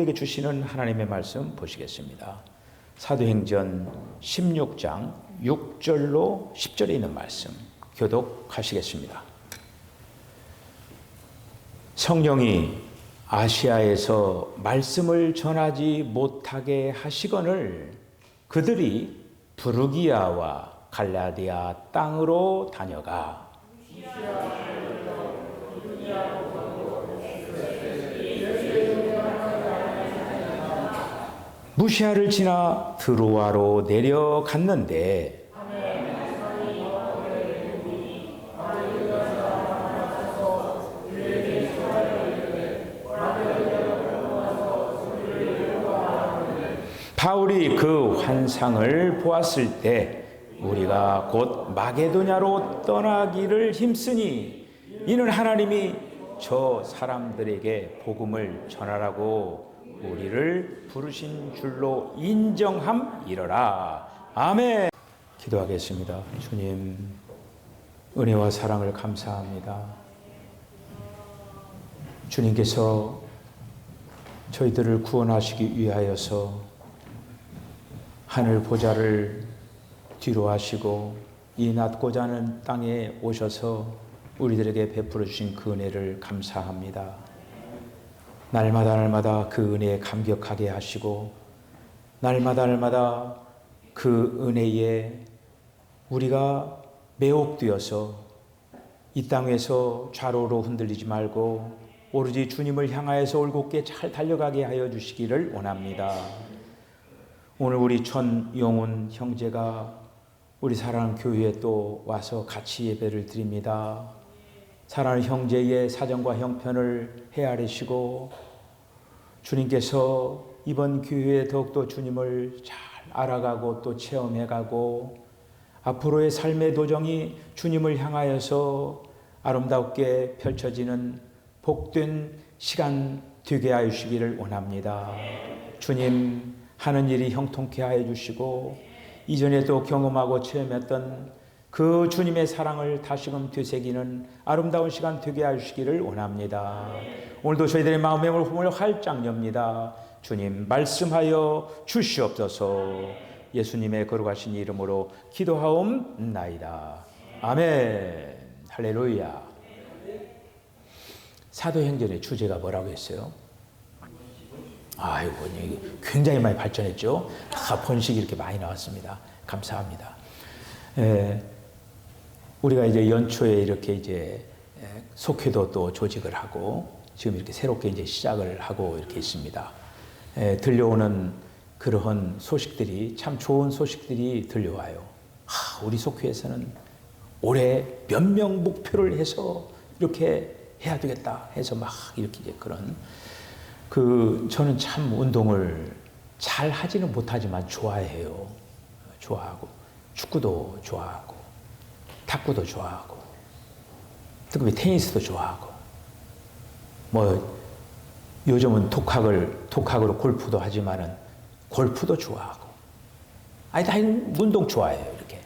우리에게 주시는 하나님의 말씀 보시겠습니다. 사도행전 16장 6절로 10절에 있는 말씀 교독하시겠습니다. 성령이 아시아에서 말씀을 전하지 못하게 하시거늘 그들이 부르기아와 갈라디아 땅으로 다녀가 무시아를 지나 드로아로 내려갔는데 바울이 그 환상을 보았을 때 우리가 곧 마게도냐로 떠나기를 힘쓰니 이는 하나님이 저 사람들에게 복음을 전하라고 우리를 부르신 줄로 인정함이러라. 아멘. 기도하겠습니다. 주님, 은혜와 사랑을 감사합니다. 주님께서 저희들을 구원하시기 위하여서 하늘 보좌를 뒤로 하시고 이 낮고자 하는 땅에 오셔서 우리들에게 베풀어 주신 그 은혜를 감사합니다. 날마다 그 은혜에 감격하게 하시고 날마다 그 은혜에 우리가 매혹되어서 이 땅에서 좌로로 흔들리지 말고 오로지 주님을 향하여서 올곧게 잘 달려가게 하여 주시기를 원합니다. 오늘 우리 전용훈 형제가 우리 사랑하는 교회에 또 와서 같이 예배를 드립니다. 사랑하는 형제의 사정과 형편을 헤아리시고 주님께서 이번 기회에 더욱더 주님을 잘 알아가고 또 체험해가고 앞으로의 삶의 도정이 주님을 향하여서 아름답게 펼쳐지는 복된 시간 되게 하여 주시기를 원합니다. 주님, 하는 일이 형통케 하여 주시고 이전에 또 경험하고 체험했던 그 주님의 사랑을 다시금 되새기는 아름다운 시간 되게 하여 주시기를 원합니다. 오늘도 저희들의 마음의 문을 활짝 엽니다. 주님 말씀하여 주시옵소서. 예수님의 거룩하신 이름으로 기도하옵나이다. 아멘. 할렐루야. 사도행전의 주제가 뭐라고 했어요? 아이고, 굉장히 많이 발전했죠. 다 번식이 이렇게 많이 나왔습니다. 감사합니다. 우리가 이제 연초에 이렇게 이제 속회도 또 조직을 하고 지금 이렇게 새롭게 이제 시작을 하고 이렇게 있습니다. 들려오는 그러한 소식들이 참 좋은 소식들이 들려와요. 우리 속회에서는 올해 몇 명 목표를 해서 이렇게 해야 되겠다 해서 막 이렇게 이제 그런 저는 참 운동을 잘 하지는 못하지만 좋아해요. 좋아하고, 축구도 좋아하고, 탁구도 좋아하고, 특히 테니스도 좋아하고, 요즘은 독학으로 골프도 하지만은 골프도 좋아하고, 다 운동 좋아해요, 이렇게.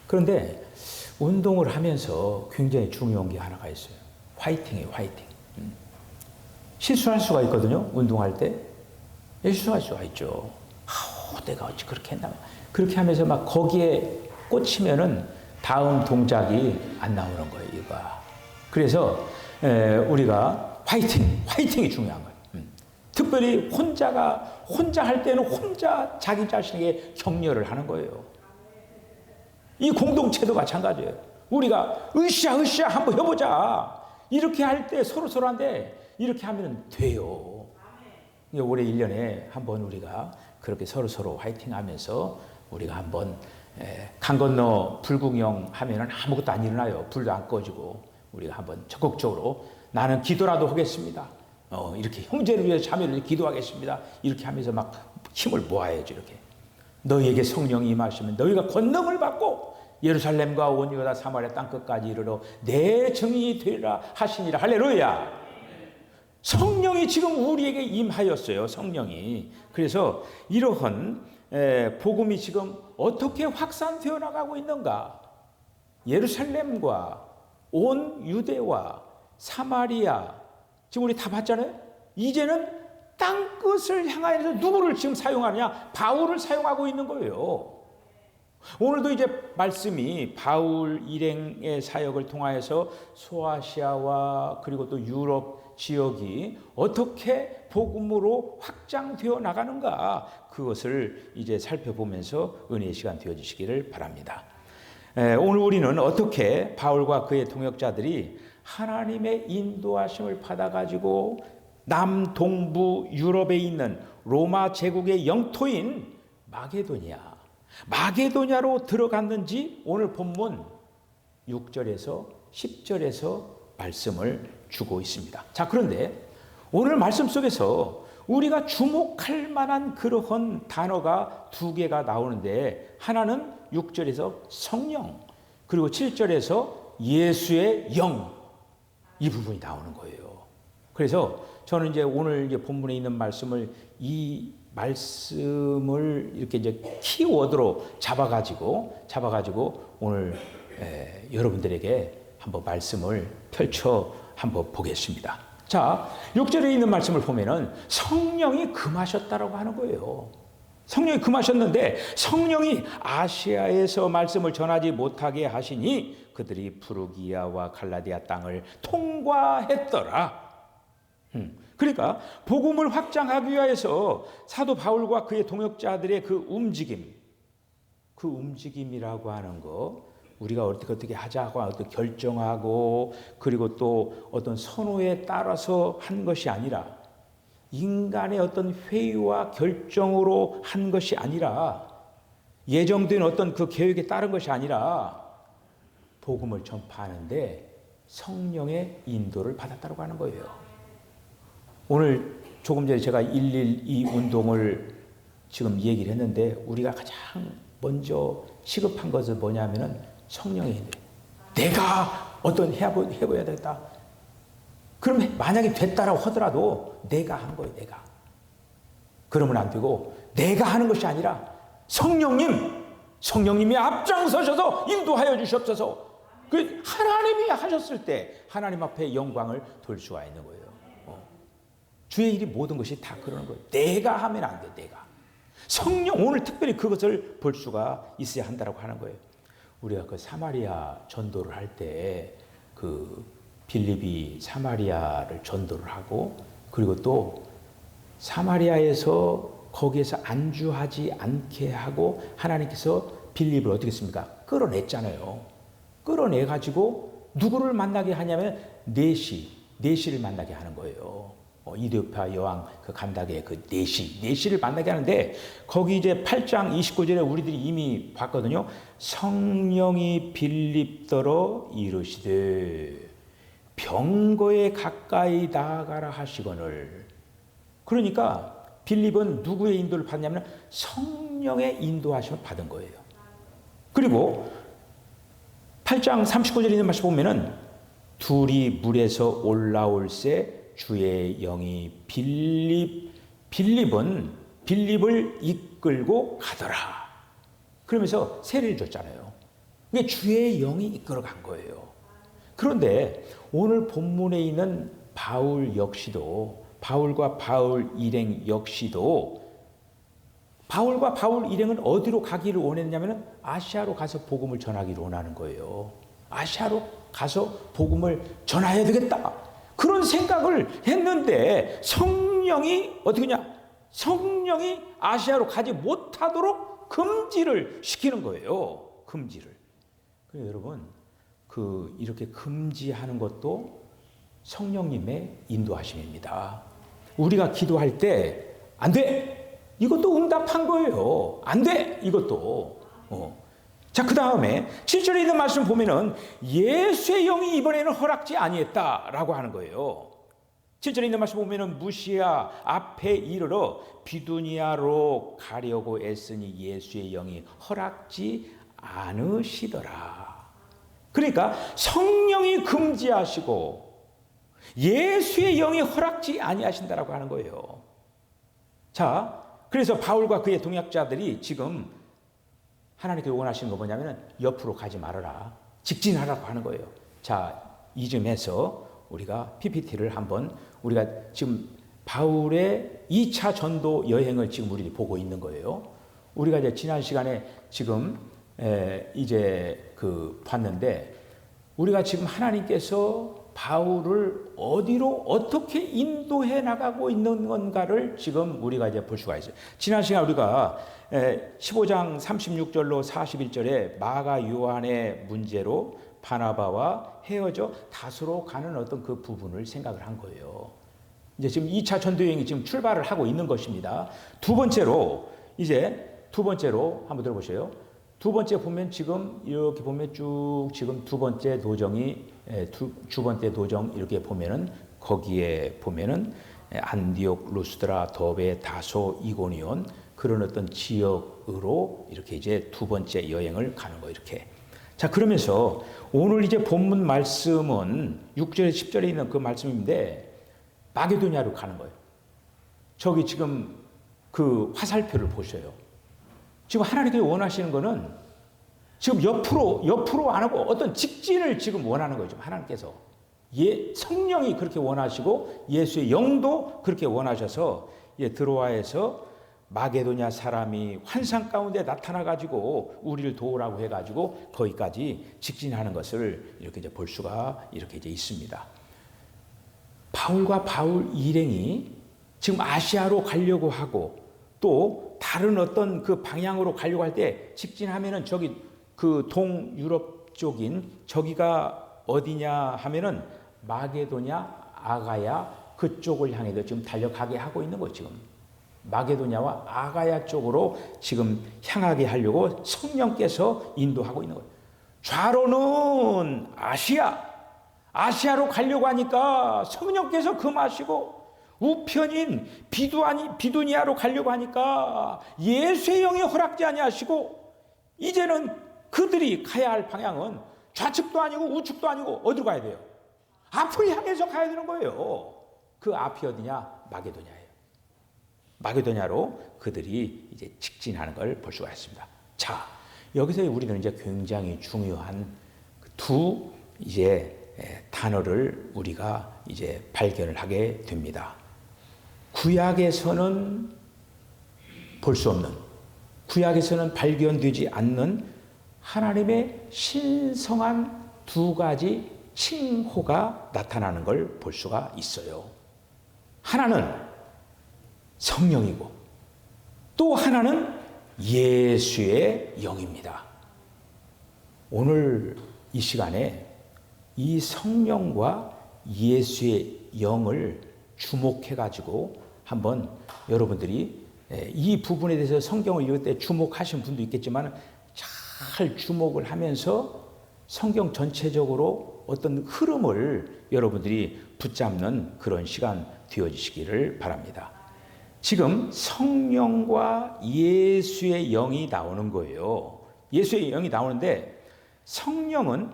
그런데 운동을 하면서 굉장히 중요한 게 하나가 있어요. 화이팅이에요, 화이팅. 실수할 수가 있거든요. 운동할 때. 실수할 수가 있죠. 내가 어찌 그렇게 했나. 그렇게 하면서 막 거기에 꽂히면은 다음 동작이 안 나오는 거예요, 이거. 그래서 우리가 화이팅이 중요한 거예요. 특별히 혼자 할 때는 혼자 자기 자신에게 격려를 하는 거예요. 이 공동체도 마찬가지예요. 우리가 으쌰 한번 해보자. 이렇게 할 때 서로한테 이렇게 하면 돼요. 올해 1년에 한번 우리가 그렇게 서로 화이팅 하면서 우리가 한번 강 건너 불구경 하면 아무것도 안 일어나요. 불도 안 꺼지고 우리가 한번 적극적으로 나는 기도라도 하겠습니다. 이렇게 형제를 위해서 자매를 기도하겠습니다. 이렇게 하면서 막 힘을 모아야죠. 이렇게 너희에게 성령이 임하시면 너희가 권능을 받고 예루살렘과 온 유다 사마리아 땅끝까지 이르러 내 증인이 되리라 하시니라. 할렐루야. 성령이 지금 우리에게 임하였어요. 성령이. 그래서 이러한 복음이 지금 어떻게 확산되어 나가고 있는가. 예루살렘과 온 유대와 사마리아 지금 우리 다 봤잖아요. 이제는 땅끝을 향하여서 누구를 지금 사용하느냐? 바울을 사용하고 있는 거예요. 오늘도 이제 말씀이 바울 일행의 사역을 통하여서 소아시아와 그리고 또 유럽 지역이 어떻게 복음으로 확장되어 나가는가, 그것을 이제 살펴보면서 은혜의 시간 되어주시기를 바랍니다. 오늘 우리는 어떻게 바울과 그의 동역자들이 하나님의 인도하심을 받아가지고 남동부 유럽에 있는 로마 제국의 영토인 마게도냐로 들어갔는지 오늘 본문 6절에서 10절에서 말씀을 주고 있습니다. 자, 그런데 오늘 말씀 속에서 우리가 주목할 만한 그러한 단어가 두 개가 나오는데, 하나는 6절에서 성령, 그리고 7절에서 예수의 영, 이 부분이 나오는 거예요. 그래서 저는 이제 오늘 이제 본문에 있는 말씀을, 이 말씀을 이렇게 이제 키워드로 잡아가지고 오늘 여러분들에게 한번 말씀을 펼쳐 한번 보겠습니다. 자, 6절에 있는 말씀을 보면은 성령이 금하셨다라고 하는 거예요. 성령이 금하셨는데, 성령이 아시아에서 말씀을 전하지 못하게 하시니 그들이 프루기아와 갈라디아 땅을 통과했더라. 그러니까 복음을 확장하기 위해서 사도 바울과 그의 동역자들의 그 움직임이라고 하는 거, 우리가 어떻게 하자고 어떻게 결정하고 그리고 또 어떤 선호에 따라서 한 것이 아니라, 인간의 어떤 회의와 결정으로 한 것이 아니라, 예정된 어떤 그 계획에 따른 것이 아니라, 복음을 전파하는데 성령의 인도를 받았다고 하는 거예요. 오늘 조금 전에 제가 112 운동을 지금 얘기를 했는데, 우리가 가장 먼저 시급한 것은 뭐냐면은 성령의 인도. 내가 어떤 해봐야 되겠다. 그러면 만약에 됐다라고 하더라도 내가 한 거예요, 내가. 그러면 안 되고, 내가 하는 것이 아니라 성령님이 앞장서셔서 인도하여 주시옵소서. 그 하나님이 하셨을 때 하나님 앞에 영광을 돌 수가 있는 거예요. 주의 일이 모든 것이 다 그러는 거예요. 내가 하면 안 돼, 내가. 성령, 오늘 특별히 그것을 볼 수가 있어야 한다고 하는 거예요. 우리가 그 사마리아 전도를 할 때 그 빌립이 사마리아를 전도를 하고, 그리고 또 사마리아에서 거기에서 안주하지 않게 하고 하나님께서 빌립을 어떻게 했습니까? 끌어냈잖아요. 끌어내가지고 누구를 만나게 하냐면 내시를 만나게 하는 거예요. 이디오피아 여왕 그 간다게 그 내시를 만나게 하는데, 거기 이제 8장 29절에 우리들이 이미 봤거든요. 성령이 빌립더러 이르시되 병거에 가까이 나아가라 하시거늘. 그러니까 빌립은 누구의 인도를 받냐면 성령의 인도하심을 받은 거예요. 그리고 8장 39절에 있는 말씀 보면은 둘이 물에서 올라올새 주의 영이 빌립을 이끌고 가더라. 그러면서 세례를 줬잖아요. 이게 주의 영이 이끌어 간 거예요. 그런데 오늘 본문에 있는 바울과 바울 일행 역시도 바울과 바울 일행은 어디로 가기를 원했냐면 아시아로 가서 복음을 전하기를 원하는 거예요. 아시아로 가서 복음을 전해야 되겠다. 그런 생각을 했는데 성령이 어떻게 하냐? 성령이 아시아로 가지 못하도록 금지를 시키는 거예요. 금지를. 그래서 여러분, 이렇게 금지하는 것도 성령님의 인도하심입니다. 우리가 기도할 때 안 돼! 이것도 응답한 거예요. 안 돼! 이것도. 자, 그 다음에 7절에 있는 말씀 보면은 예수의 영이 이번에는 허락지 아니했다라고 하는 거예요. 7절에 있는 말씀 보면은 무시아 앞에 이르러 비두니아로 가려고 애쓰니 예수의 영이 허락지 않으시더라. 그러니까 성령이 금지하시고 예수의 영이 허락지 아니하신다라고 하는 거예요. 자, 그래서 바울과 그의 동역자들이 지금 하나님께 원하시는 거 뭐냐면 옆으로 가지 말아라. 직진하라고 하는 거예요. 자, 이쯤에서 우리가 PPT를 한번, 우리가 지금 바울의 2차 전도 여행을 지금 우리들이 보고 있는 거예요. 우리가 이제 지난 시간에 지금 이제 봤는데, 우리가 지금 하나님께서 바울을 어디로 어떻게 인도해 나가고 있는 건가를 지금 우리가 이제 볼 수가 있어요. 지난 시간 우리가 15장 36절로 41절에 마가 요한의 문제로 바나바와 헤어져 다소로 가는 어떤 그 부분을 생각을 한 거예요. 이제 지금 2차 전도 여행이 지금 출발을 하고 있는 것입니다. 두 번째로 한번 들어보세요. 두 번째 보면 지금 이렇게 보면 쭉 지금 두 번째 도정이 두 번째 도정 이렇게 보면은 거기에 보면은 안디옥, 루스드라, 더베, 다소, 이고니온 그런 어떤 지역으로 이렇게 이제 두 번째 여행을 가는 거예요. 이렇게. 자, 그러면서 오늘 이제 본문 말씀은 6절에 10절에 있는 그 말씀인데 마게도냐로 가는 거예요. 저기 지금 그 화살표를 보셔요. 지금 하나님께서 원하시는 거는 지금 옆으로 안 하고 어떤 직진을 지금 원하는 거예요. 지금 하나님께서. 성령이 그렇게 원하시고 예수의 영도 그렇게 원하셔서 드로아에서 마게도냐 사람이 환상 가운데 나타나가지고 우리를 도우라고 해가지고 거기까지 직진하는 것을 이렇게 이제 볼 수가 이렇게 이제 있습니다. 바울과 바울 일행이 지금 아시아로 가려고 하고 또 다른 어떤 그 방향으로 가려고 할 때 직진하면은 저기 그 동유럽 쪽인 저기가 어디냐 하면은 마게도냐, 아가야 그쪽을 향해서 지금 달려가게 하고 있는 거예요. 지금 마게도냐와 아가야 쪽으로 지금 향하게 하려고 성령께서 인도하고 있는 거예요. 좌로는 아시아로 가려고 하니까 성령께서 금하시고, 우편인 비두니아로 가려고 하니까 예수의 영이 허락지 아니하시고, 이제는 그들이 가야 할 방향은 좌측도 아니고 우측도 아니고 어디로 가야 돼요? 앞을 향해서 가야 되는 거예요. 그 앞이 어디냐? 마게도냐예요. 마게도냐로 그들이 이제 직진하는 걸 볼 수가 있습니다. 자, 여기서 우리는 이제 굉장히 중요한 두 이제 단어를 우리가 이제 발견을 하게 됩니다. 구약에서는 볼 수 없는, 구약에서는 발견되지 않는 하나님의 신성한 두 가지 칭호가 나타나는 걸 볼 수가 있어요. 하나는 성령이고 또 하나는 예수의 영입니다. 오늘 이 시간에 이 성령과 예수의 영을 주목해가지고 한번 여러분들이 이 부분에 대해서 성경을 읽을 때 주목하신 분도 있겠지만 잘 주목을 하면서 성경 전체적으로 어떤 흐름을 여러분들이 붙잡는 그런 시간 되어지시기를 바랍니다. 지금 성령과 예수의 영이 나오는 거예요. 예수의 영이 나오는데 성령은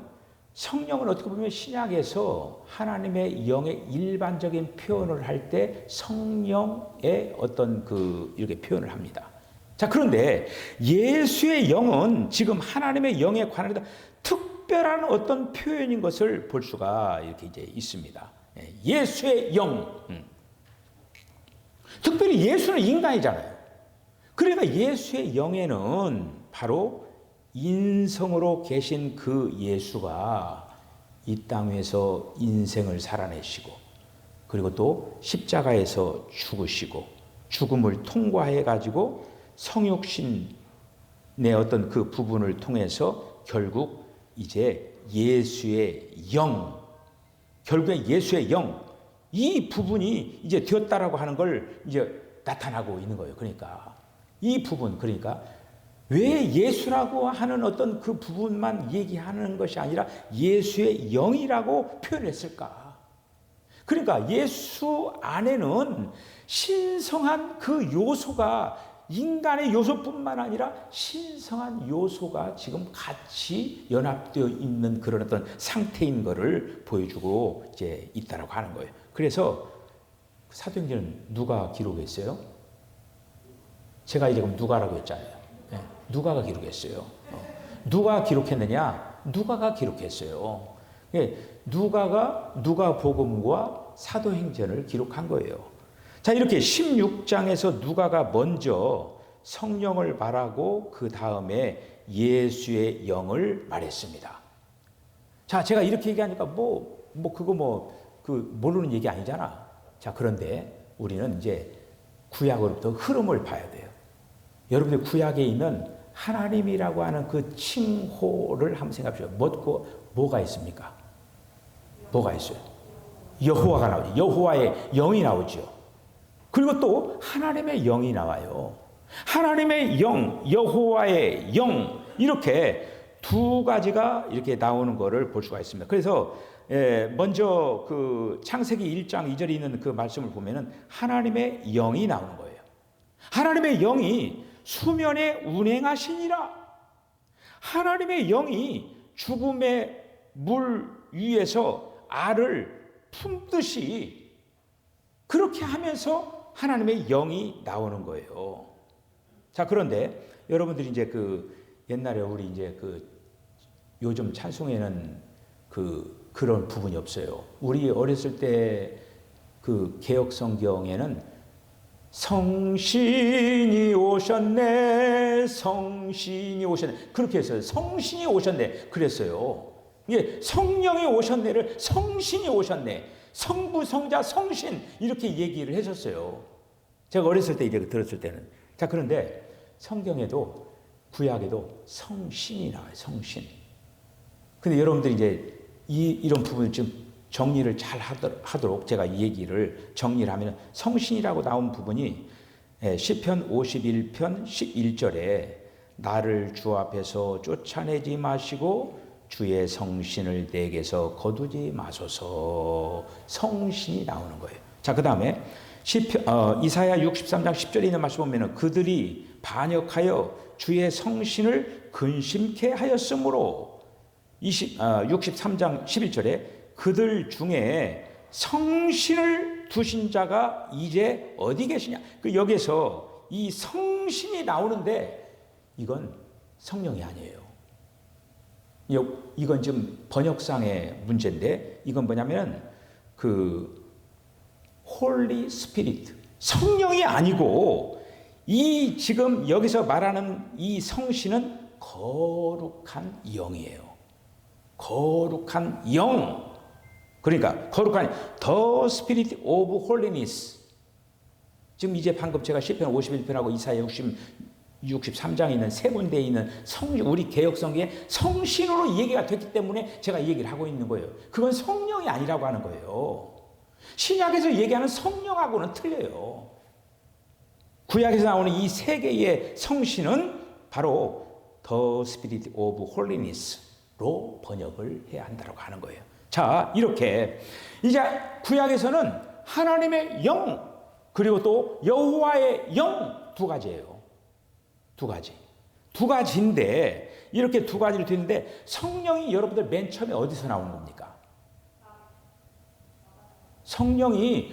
어떻게 보면 신약에서 하나님의 영의 일반적인 표현을 할 때 성령의 어떤 이렇게 표현을 합니다. 자, 그런데 예수의 영은 지금 하나님의 영에 관한 특별한 어떤 표현인 것을 볼 수가 이렇게 이제 있습니다. 예수의 영. 특별히 예수는 인간이잖아요. 그러니까 예수의 영에는 바로 인성으로 계신 그 예수가 이 땅에서 인생을 살아내시고, 그리고 또 십자가에서 죽으시고 죽음을 통과해 가지고 성육신의 어떤 그 부분을 통해서 결국 이제 예수의 영, 결국에 예수의 영, 이 부분이 이제 되었다라고 하는 걸 이제 나타나고 있는 거예요. 그러니까 이 부분, 그러니까 왜 예수라고 하는 어떤 그 부분만 얘기하는 것이 아니라 예수의 영이라고 표현했을까? 그러니까 예수 안에는 신성한 그 요소가, 인간의 요소뿐만 아니라 신성한 요소가 지금 같이 연합되어 있는 그런 어떤 상태인 것을 보여주고 이제 있다라고 하는 거예요. 그래서 사도행전은 누가 기록했어요? 제가 이제 그럼 누가라고 했잖아요. 누가가 기록했어요. 누가 기록했느냐? 누가가 기록했어요. 누가가 누가복음과 사도행전을 기록한 거예요. 자, 이렇게 16장에서 누가가 먼저 성령을 말하고 그 다음에 예수의 영을 말했습니다. 자, 제가 이렇게 얘기하니까 모르는 얘기 아니잖아. 자, 그런데 우리는 이제 구약으로부터 흐름을 봐야 돼요. 여러분들 구약에 있는 하나님이라고 하는 그 칭호를 한번 생각해 보세요. 뭐가 있습니까? 뭐가 있어요? 여호와가 나오죠. 여호와의 영이 나오죠. 그리고 또 하나님의 영이 나와요. 하나님의 영, 여호와의 영, 이렇게 두 가지가 이렇게 나오는 것을 볼 수가 있습니다. 그래서 먼저 그 창세기 1장 2절에 있는 그 말씀을 보면은 하나님의 영이 나오는 거예요. 하나님의 영이 수면에 운행하시니라. 하나님의 영이 죽음의 물 위에서 알을 품듯이 그렇게 하면서 하나님의 영이 나오는 거예요. 자, 그런데 여러분들이 이제 옛날에 우리 이제 요즘 찬송에는 그런 부분이 없어요. 우리 어렸을 때 개역 성경에는 성신이 오셨네, 성신이 오셨네. 그렇게 했어요. 성신이 오셨네. 그랬어요. 이게 성령이 오셨네를 성신이 오셨네. 성부, 성자, 성신. 이렇게 얘기를 해줬어요. 제가 어렸을 때 이제 들었을 때는. 자, 그런데 성경에도, 구약에도 성신이 나와요. 성신. 근데 여러분들이 이제 이런 부분을 좀 정리를 잘 하도록 제가 이 얘기를 정리를 하면 성신이라고 나온 부분이 시편 51편 11절에 나를 주 앞에서 쫓아내지 마시고 주의 성신을 내게서 거두지 마소서. 성신이 나오는 거예요. 자, 그 다음에 이사야 63장 10절에 있는 말씀 보면 그들이 반역하여 주의 성신을 근심케 하였으므로 63장 11절에 그들 중에 성신을 두신 자가 이제 어디 계시냐. 여기서 이 성신이 나오는데 이건 성령이 아니에요. 이건 지금 번역상의 문제인데 이건 뭐냐면 Holy Spirit, 성령이 아니고 이 지금 여기서 말하는 이 성신은 거룩한 영이에요. 거룩한 영. 그러니까 거룩한 The Spirit of Holiness. 지금 이제 방금 제가 시편 51편하고 이사야 63장에 있는 세 군데에 있는 우리 개역성경에 성신으로 얘기가 됐기 때문에 제가 얘기를 하고 있는 거예요. 그건 성령이 아니라고 하는 거예요. 신약에서 얘기하는 성령하고는 틀려요. 구약에서 나오는 이 세 개의 성신은 바로 The Spirit of Holiness로 번역을 해야 한다고 하는 거예요. 자, 이렇게 이제 구약에서는 하나님의 영 그리고 또 여호와의 영 두 가지예요. 두 가지인데 이렇게 두 가지를 듣는데 성령이 여러분들 맨 처음에 어디서 나오는 겁니까? 성령이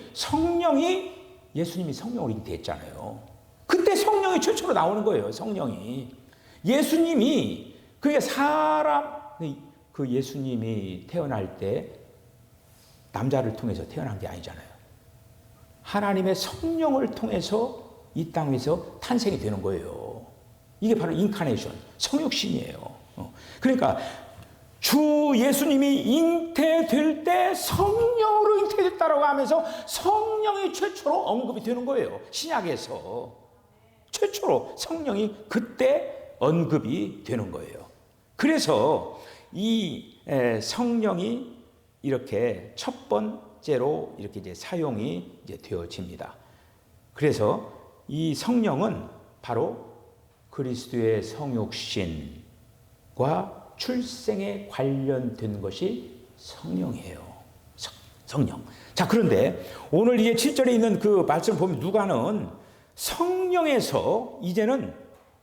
예수님이 성령으로 잉태했잖아요. 그때 성령이 최초로 나오는 거예요. 성령이 예수님이 그게 예수님이 태어날 때 남자를 통해서 태어난 게 아니잖아요. 하나님의 성령을 통해서 이 땅에서 탄생이 되는 거예요. 이게 바로 인카네이션, 성육신이에요. 그러니까 주 예수님이 잉태될 때 성령으로 잉태됐다라고 하면서 성령이 최초로 언급이 되는 거예요. 신약에서 최초로 성령이 그때 언급이 되는 거예요. 그래서 이 성령이 이렇게 첫 번째로 이렇게 이제 사용이 이제 되어집니다. 그래서 이 성령은 바로 그리스도의 성육신과 출생에 관련된 것이 성령이에요. 성령. 자, 그런데 오늘 이게 7절에 있는 그 말씀을 보면 누가는 성령에서 이제는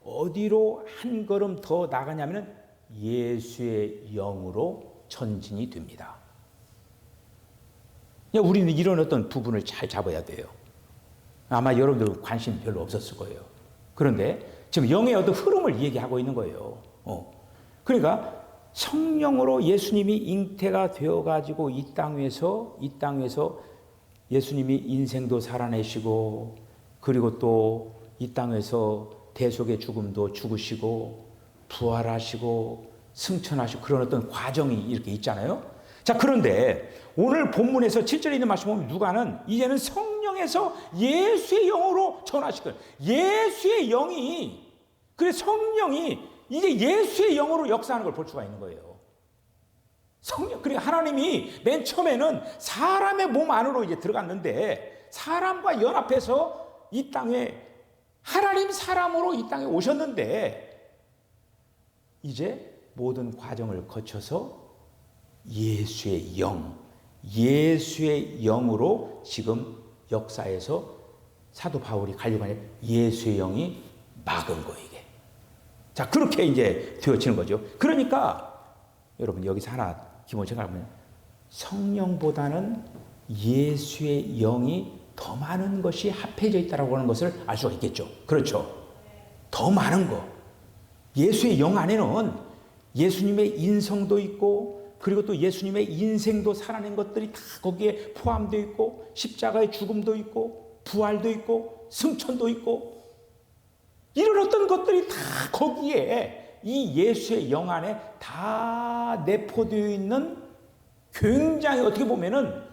어디로 한 걸음 더 나가냐면 예수의 영으로 전진이 됩니다. 우리는 이런 어떤 부분을 잘 잡아야 돼요. 아마 여러분들 관심 별로 없었을 거예요. 그런데 지금 영의 어떤 흐름을 얘기하고 있는 거예요. 그러니까 성령으로 예수님이 잉태가 되어가지고 이 땅 위에서 예수님이 인생도 살아내시고 그리고 또 이 땅에서 대속의 죽음도 죽으시고 부활하시고 승천하시고 그런 어떤 과정이 이렇게 있잖아요. 자, 그런데 오늘 본문에서 7절에 있는 말씀 보면 누가는 이제는 성령에서 예수의 영으로 전하시거든. 예수의 영이, 그래 성령이 이제 예수의 영으로 역사하는 걸 볼 수가 있는 거예요. 성령, 그러니까 하나님이 맨 처음에는 사람의 몸 안으로 이제 들어갔는데 사람과 연합해서 이 땅에 하나님 사람으로 이 땅에 오셨는데 이제 모든 과정을 거쳐서 예수의 영, 예수의 영으로 지금 역사에서 사도 바울이 가려고 하는 예수의 영이 막은 거예요, 이게. 자, 그렇게 이제 되어지는 거죠. 그러니까 여러분 여기서 하나 기본 생각하면 성령보다는 예수의 영이 더 많은 것이 합해져 있다고 하는 것을 알 수가 있겠죠. 그렇죠. 더 많은 거. 예수의 영 안에는 예수님의 인성도 있고 그리고 또 예수님의 인생도 살아낸 것들이 다 거기에 포함되어 있고 십자가의 죽음도 있고 부활도 있고 승천도 있고 이런 어떤 것들이 다 거기에 이 예수의 영 안에 다 내포되어 있는 굉장히 어떻게 보면은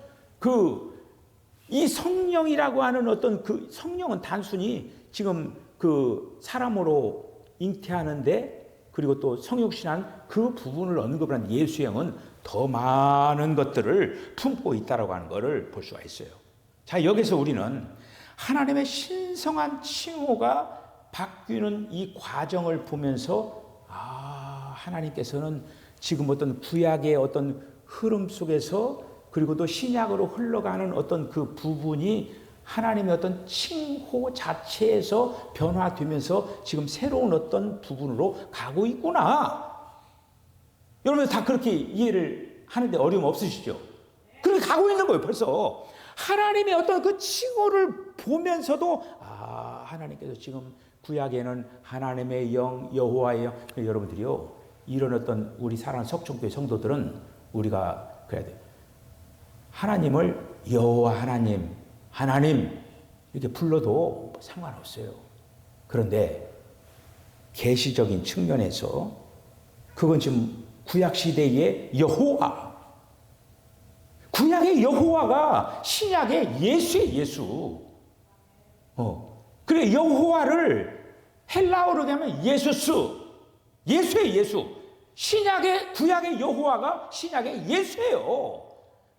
이 성령이라고 하는 어떤 그 성령은 단순히 지금 그 사람으로 잉태하는데 그리고 또 성육신한 그 부분을 언급하는 예수의 영은 더 많은 것들을 품고 있다라고 하는 것을 볼 수가 있어요. 자, 여기서 우리는 하나님의 신성한 칭호가 바뀌는 이 과정을 보면서 하나님께서는 지금 어떤 구약의 어떤 흐름 속에서 그리고 또 신약으로 흘러가는 어떤 그 부분이 하나님의 어떤 칭호 자체에서 변화되면서 지금 새로운 어떤 부분으로 가고 있구나. 여러분 다 그렇게 이해를 하는데 어려움 없으시죠? 그렇게 가고 있는 거예요. 벌써 하나님의 어떤 그 칭호를 보면서도 하나님께서 지금 구약에는 하나님의 영, 여호와의 영. 여러분들이요, 이런 어떤 우리 사랑하는 석촌교회 성도들은 우리가 그래야 돼요. 하나님을 여호와 하나님 이렇게 불러도 상관없어요. 그런데 계시적인 측면에서 그건 지금 구약 시대의 여호와, 구약의 여호와가 신약의 예수의 예수. 그래 여호와를 헬라어로 하면 예수스, 예수의 예수. 신약의 구약의 여호와가 신약의 예수예요.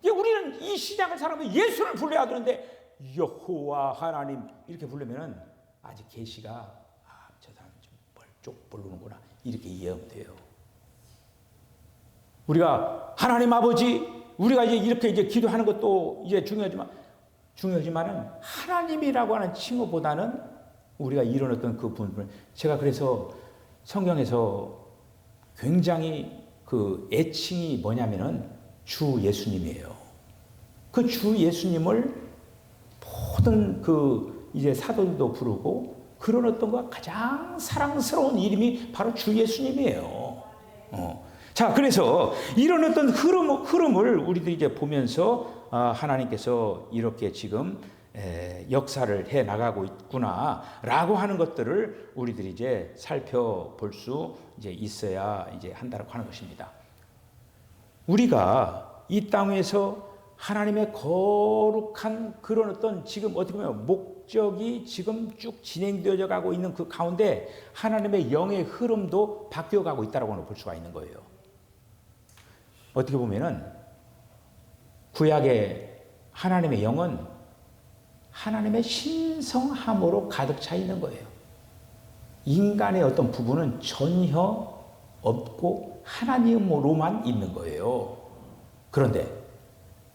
우리는 이 신약을 살아가면 예수를 불러야 되는데 여호와 하나님 이렇게 부르면은 아직 계시가 저 사람 좀 뻘쪽 부르는구나 이렇게 이해하면 돼요. 우리가 하나님 아버지 우리가 이렇게 기도하는 것도 이제 중요하지만은 하나님이라고 하는 칭호보다는 우리가 이런 어떤 그 부분을 제가 그래서 성경에서 굉장히 그 애칭이 뭐냐면은 주 예수님이에요. 그 주 예수님을 모든 그 이제 사도들도 부르고 그런 어떤 거 가장 사랑스러운 이름이 바로 주 예수님이에요. 자, 그래서 이런 어떤 흐름을 우리들이 이제 보면서 하나님께서 이렇게 지금 역사를 해 나가고 있구나라고 하는 것들을 우리들이 이제 살펴볼 수 이제 있어야 이제 한다고 하는 것입니다. 우리가 이 땅에서 하나님의 거룩한 그런 어떤 지금 어떻게 보면 목적이 지금 쭉 진행되어져 가고 있는 그 가운데 하나님의 영의 흐름도 바뀌어가고 있다고 볼 수가 있는 거예요. 어떻게 보면은 구약의 하나님의 영은 하나님의 신성함으로 가득 차 있는 거예요. 인간의 어떤 부분은 전혀 없고 하나님으로만 있는 거예요. 그런데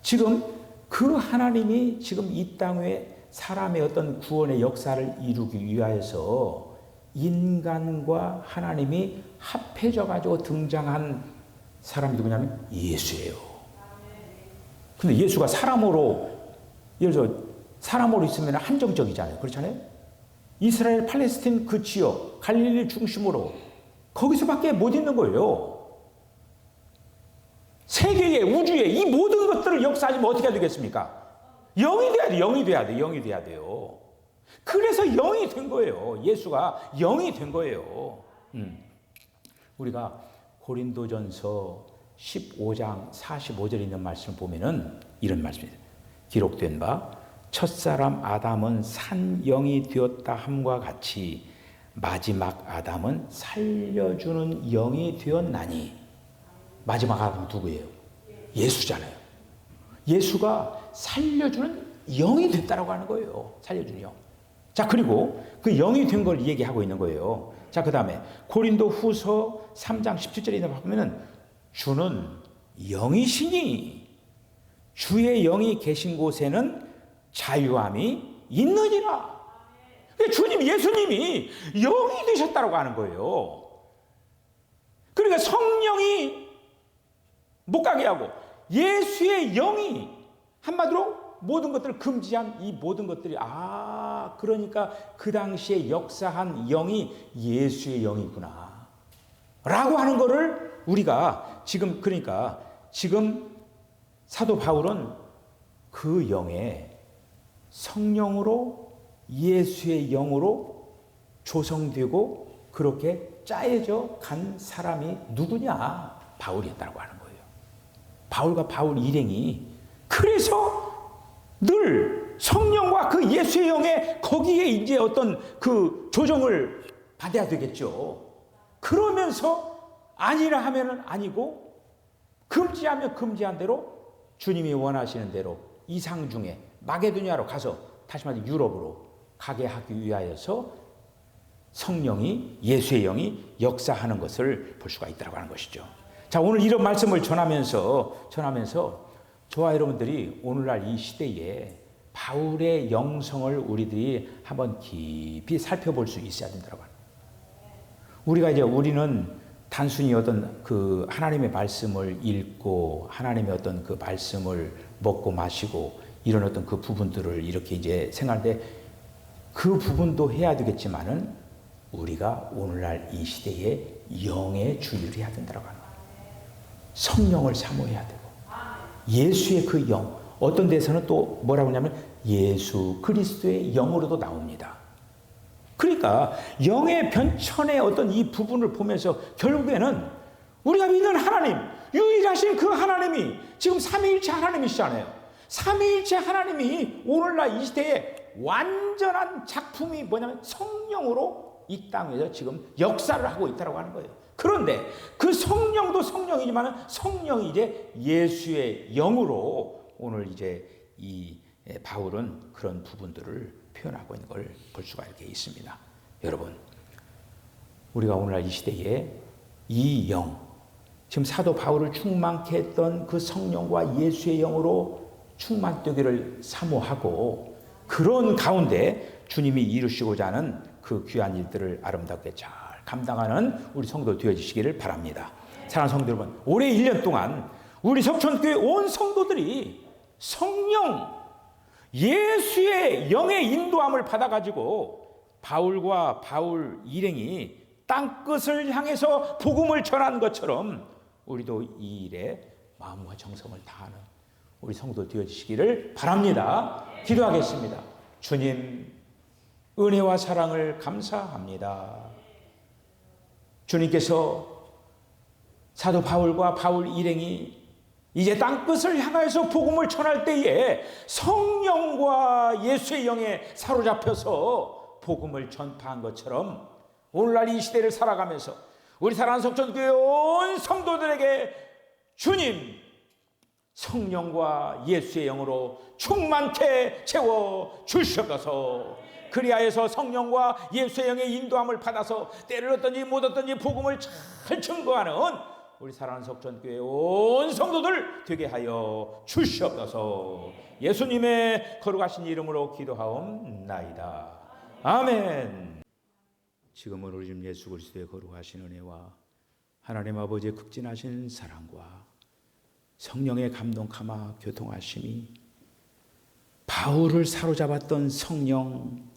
지금 그 하나님이 지금 이 땅에 사람의 어떤 구원의 역사를 이루기 위하여서 인간과 하나님이 합해져 가지고 등장한 사람이 누구냐면 예수예요. 근데 예수가 사람으로 예를 들어 사람으로 있으면 한정적이잖아요. 그렇잖아요. 이스라엘 팔레스틴 그 지역 갈릴리 중심으로 거기서밖에 못 있는 거예요. 세계에 우주에 이 모든 것들을 역사하시면 어떻게 되겠습니까? 영이 돼야 돼. 영이 돼야 돼. 영이 돼야 돼요. 그래서 영이 된 거예요. 예수가 영이 된 거예요. 우리가 고린도전서 15장 45절에 있는 말씀을 보면은 이런 말씀입니다. 기록된 바 첫사람 아담은 산 영이 되었다 함과 같이 마지막 아담은 살려주는 영이 되었나니. 마지막 아담은 누구예요? 예수잖아요. 예수가 살려주는 영이 됐다라고 하는 거예요. 살려주는 영. 자, 그리고 그 영이 된 걸 얘기하고 있는 거예요. 자, 그 다음에 고린도 후서 3장 17절에 보면은 주는 영이시니 주의 영이 계신 곳에는 자유함이 있느니라. 주님, 예수님이 영이 되셨다고 하는 거예요. 그러니까 성령이 못 가게 하고 예수의 영이 한마디로 모든 것들을 금지한 이 모든 것들이 그러니까 그 당시에 역사한 영이 예수의 영이구나 라고 하는 거를 우리가 지금 그러니까 지금 사도 바울은 그 영에 성령으로 예수의 영으로 조성되고 그렇게 짜여져 간 사람이 누구냐? 바울이었다고 하는 거예요. 바울과 바울 일행이 그래서 늘 성령과 그 예수의 영에 거기에 이제 어떤 그 조정을 받아야 되겠죠. 그러면서 아니라 하면은 아니고 금지하면 금지한 대로 주님이 원하시는 대로 이상 중에 마게도니아로 가서 다시 말해 유럽으로 가게 하기 위하여서 성령이 예수의 영이 역사하는 것을 볼 수가 있다고 하는 것이죠. 자, 오늘 이런 말씀을 전하면서 저와 여러분들이 오늘날 이 시대에 바울의 영성을 우리들이 한번 깊이 살펴볼 수 있어야 된다고 합니다. 우리는 단순히 어떤 그 하나님의 말씀을 읽고 하나님의 어떤 그 말씀을 먹고 마시고 이런 어떤 그 부분들을 이렇게 이제 생각하는데 그 부분도 해야 되겠지만은 우리가 오늘날 이 시대에 영의 주의를 해야 된다고 하는 거예요. 성령을 사모해야 되고 예수의 그 영, 어떤 데서는 또 뭐라고 하냐면 예수 그리스도의 영으로도 나옵니다. 그러니까 영의 변천의 어떤 이 부분을 보면서 결국에는 우리가 믿는 하나님, 유일하신 그 하나님이 지금 삼위일체 하나님이시잖아요. 삼위일체 하나님이 오늘날 이 시대에 완전한 작품이 뭐냐면 성령으로 이 땅에서 지금 역사를 하고 있다고 하는 거예요. 그런데 그 성령도 성령이지만 성령이 이제 예수의 영으로 오늘 이제 이 바울은 그런 부분들을 표현하고 있는 걸 볼 수가 이렇게 있습니다. 여러분, 우리가 오늘날 이 시대에 이 영, 지금 사도 바울을 충만케 했던 그 성령과 예수의 영으로 충만되기를 사모하고 그런 가운데 주님이 이루시고자 하는 그 귀한 일들을 아름답게 잘 감당하는 우리 성도 되어주시기를 바랍니다. 사랑하는 성도 여러분, 올해 1년 동안 우리 석천교회 온 성도들이 성령, 예수의 영의 인도함을 받아가지고 바울과 바울 일행이 땅끝을 향해서 복음을 전한 것처럼 우리도 이 일에 마음과 정성을 다하는 우리 성도 되어주시기를 바랍니다. 기도하겠습니다. 주님, 은혜와 사랑을 감사합니다. 주님께서 사도 바울과 바울 일행이 이제 땅끝을 향해서 복음을 전할 때에 성령과 예수의 영에 사로잡혀서 복음을 전파한 것처럼 오늘날 이 시대를 살아가면서 우리 사랑하는 석천교회 온 성도들에게 주님 성령과 예수의 영으로 충만케 채워 주시옵소서. 그리하여서 성령과 예수의 영의 인도함을 받아서 때를 얻든지 못 얻든지 복음을 잘 증거하는 우리 사랑하는 석천교회 온 성도들 되게 하여 주시옵소서. 예수님의 거룩하신 이름으로 기도하옵나이다. 아멘. 지금은 우리 주 예수 그리스도의 거룩하신 은혜와 하나님 아버지의 극진하신 사랑과 성령의 감동 감화 교통하심이 바울을 사로잡았던 성령,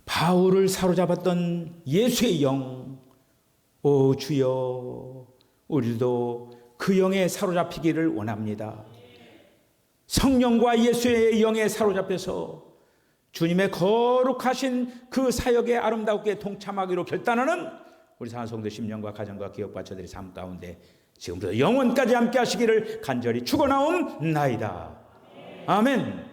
바울을 사로잡았던 예수의 영, 오 주여, 우리도 그 영에 사로잡히기를 원합니다. 성령과 예수의 영에 사로잡혀서 주님의 거룩하신 그 사역에 아름답게 동참하기로 결단하는 우리 사랑성도 10년과 가정과 기업과처들의 삶 가운데 지금부터 영원까지 함께 하시기를 간절히 축원하옵나이다. 아멘.